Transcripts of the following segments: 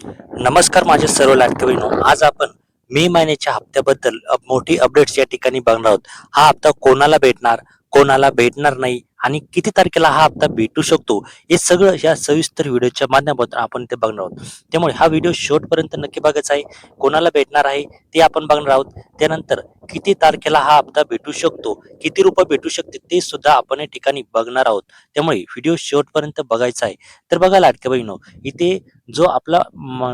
नमस्कार माझे सर्व लाडके बहिणो. आज आपण मे महिन्याच्या हप्त्याबद्दल मोठी अपडेट्स या ठिकाणी बघणार आहोत. हा हप्ता कोणाला भेटणार, कोणाला भेटणार नाही आणि किती तारखेला हा हप्ता भेटू शकतो, हे सगळं या सविस्तर व्हिडिओच्या माध्यमातून आपण ते बघणार आहोत. त्यामुळे हा व्हिडिओ शेवटपर्यंत नक्की बघायचा आहे. कोणाला भेटणार आहे ते आपण बघणार आहोत. त्यानंतर किती तारखेला हा हप्ता भेटू शकतो, किती रुपये भेटू शकते ते सुद्धा आपण या ठिकाणी बघणार आहोत. त्यामुळे व्हिडिओ शेवटपर्यंत बघायचा आहे. तर बघा लाडके बहिणो, इथे जो आपला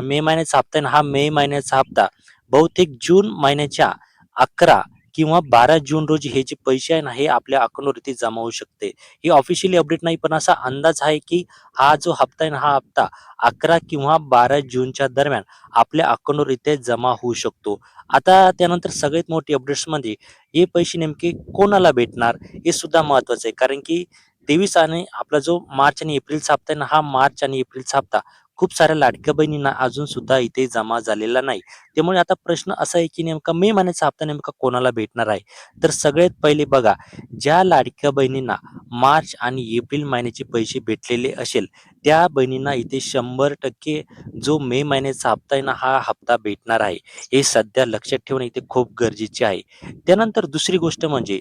मे महिन्याचा हप्ता आहे ना, हा मे महिन्याचा हप्ता बहुतेक जून महिन्याच्या 11 किंवा 12 जून रोजी हे जे पैसे आहे ना, हे आपल्या अकाउंटवरती जमा होऊ शकते. ही ऑफिशियली अपडेट नाही, पण असा अंदाज आहे की हा जो हप्ता आहे ना, हा हप्ता 11 किंवा 12 जूनच्या दरम्यान आपल्या अकाउंटवर इथे जमा होऊ शकतो. आता त्यानंतर सगळ्यात मोठी अपडेट्समध्ये हे पैसे नेमके कोणाला भेटणार हे सुद्धा महत्त्वाचं आहे. कारण की 23 आणि आपला जो मार्च आणि एप्रिलचा हप्ता आहे ना, हा मार्च आणि एप्रिलचा हप्ता खूप साऱ्या लाडक्या बहिणींना अजून सुद्धा इथे जमा झालेला नाही. त्यामुळे आता प्रश्न असा आहे की नेमका मे महिन्याचा हप्ता नेमका कोणाला भेटणार आहे? तर सगळ्यात पहिले बघा, ज्या लाडक्या बहिणींना मार्च आणि एप्रिल महिन्याचे पैसे भेटलेले असेल, त्या बहिणींना इथे 100% जो मे महिन्याचा हप्ता आहे ना, हा हप्ता भेटणार आहे. हे सध्या लक्षात ठेवणे इथे खूप गरजेचे आहे. त्यानंतर दुसरी गोष्ट म्हणजे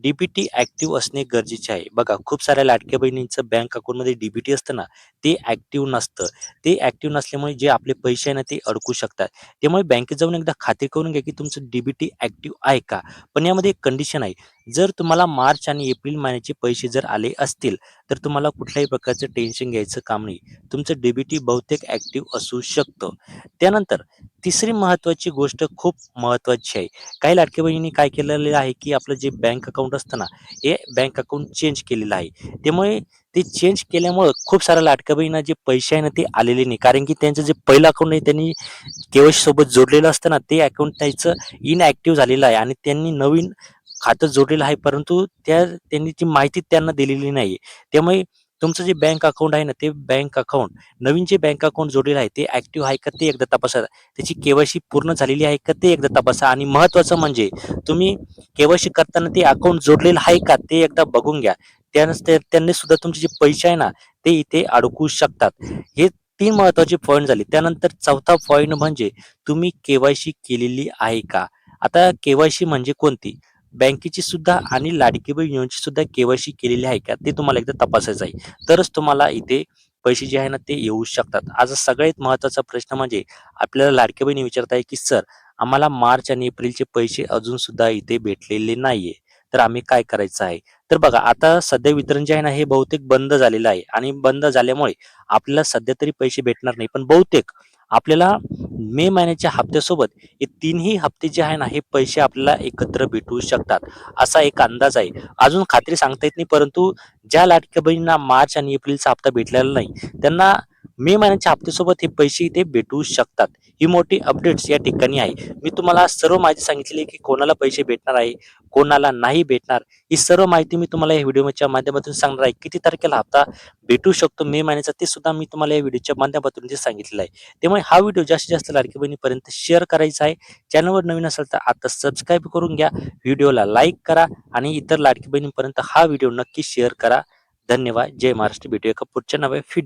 डी ऍक्टिव्ह असणे गरजेचे आहे. बघा, खूप साऱ्या लाडक्या बहिणींचं बँक अकाउंटमध्ये डी असतं ना, ते ऍक्टिव्ह नसतं. ते ऍक्टिव्ह नसल्यामुळे जे आपले पैसे आहे ना, ते अडकू शकतात. त्यामुळे बँकेत जाऊन एकदा खात्री करून घ्या की तुमचं डी ऍक्टिव्ह आहे का. पण यामध्ये एक कंडिशन आहे. जर तुम्हाला मार्च आणि एप्रिल महिन्याचे पैसे जर आले असतील, तर तुम्हाला कुठल्याही प्रकारचं टेन्शन घ्यायचं काम नाही. तुमचं बहुतेक ऍक्टिव्ह असू शकतं. त्यानंतर तिसरी महत्त्वाची गोष्ट खूप महत्त्वाची आहे. काही लाडक्या बहिणींनी काय केलेलं आहे की आपलं जे बँक अकाउंट असतं ना, हे बँक अकाउंट चेंज केलेलं आहे. त्यामुळे ते चेंज केल्यामुळं खूप साऱ्या लाडक्या बहिणींना जे पैसे आहे ना, ते आलेले नाही. कारण की त्यांचं जे पहिलं अकाउंट आहे त्यांनी के-वाय-सी सोबत जोडलेलं असतं ना, ते अकाउंट त्याचं इनॲक्टिव्ह झालेलं आहे आणि त्यांनी नवीन खातं जोडलेलं आहे, परंतु त्यांनी ती माहिती त्यांना दिलेली नाही. त्यामुळे तुमचं जे बँक अकाउंट आहे ना, ते बँक अकाउंट नवीन जे बँक अकाउंट जोडलेलं आहे, ते ॲक्टिव्ह आहे का ते एकदा तपासा. त्याची के-वाय-सी पूर्ण झालेली आहे का ते एकदा तपासा आणि महत्त्वाचं म्हणजे तुम्ही के-वाय-सी करताना ते अकाउंट जोडलेलं आहे का ते एकदा बघून घ्या. त्यांनी सुद्धा तुमचे जे पैसे आहे ना, ते इथे अडकू शकतात. हे 3 महत्त्वाचे पॉइंट झाले. त्यानंतर चौथा पॉइंट म्हणजे तुम्ही के-वाय-सी केलेली आहे का? आता के-वाय-सी म्हणजे कोणती? बँकेची सुद्धा आणि लाडकी बहीण योजनेची सुद्धा के-वाय-सी केलेली आहे का? ते तुम्हाला एकदा तपासायचं आहे. तरच तुम्हाला इथे पैसे जे आहे ना, ते येऊ शकतात. आज सगळ्यात महत्त्वाचा प्रश्न म्हणजे आपल्याला लाडक्या बहिणी विचारत आहे, की "सर, आम्हाला मार्च आणि एप्रिलचे पैसे अजून सुद्धा इथे भेटलेले नाहीये. तर आम्ही काय करायचं आहे?" तर बघा, आता सध्या वितरण जे आहे ना, हे बहुतेक बंद झालेलं आहे आणि बंद झाल्यामुळे आपल्याला सध्या तरी पैसे भेटणार नाही. पण बहुतेक आपल्याला मे महिन्याच्या हप्त्यासोबत हे 3ही हप्ते जे आहे ना, हे पैसे आपल्याला एकत्र भेटू शकतात. असा एक अंदाज आहे. अजून खात्री सांगता येत नाही, परंतु ज्या लाडक्या बहिणींना मार्च आणि एप्रिलचा हप्ता भेटलेला नाही, त्यांना मे महिन्याच्या हप्त्यासोबत हे पैसे इथे भेटू शकतात. ही मोठी अपडेट्स या ठिकाणी आहे. मी तुम्हाला सर्व माहिती सांगितली आहे, की कोणाला पैसे भेटणार आहे, कोणाला नाही भेटणार. ही सर्व माहिती मी तुम्हाला या व्हिडिओच्या माध्यमातून सांगणार आहे. किती तारखेला हप्ता भेटू शकतो मे महिन्याचा ते सुद्धा मी तुम्हाला या व्हिडिओच्या माध्यमातून जे सांगितलेलं आहे. त्यामुळे हा व्हिडिओ जास्तीत जास्त लाडक्या बहिणीपर्यंत शेअर करायचा आहे. चॅनलवर नवीन असेल तर आता सबस्क्राईब करून घ्या. व्हिडिओला लाईक करा आणि इतर लाडकी बहिणींपर्यंत हा व्हिडिओ नक्की शेअर करा. धन्यवाद. जय महाराष्ट्र. भेटूया एका पुढच्या नव्या व्हिडिओ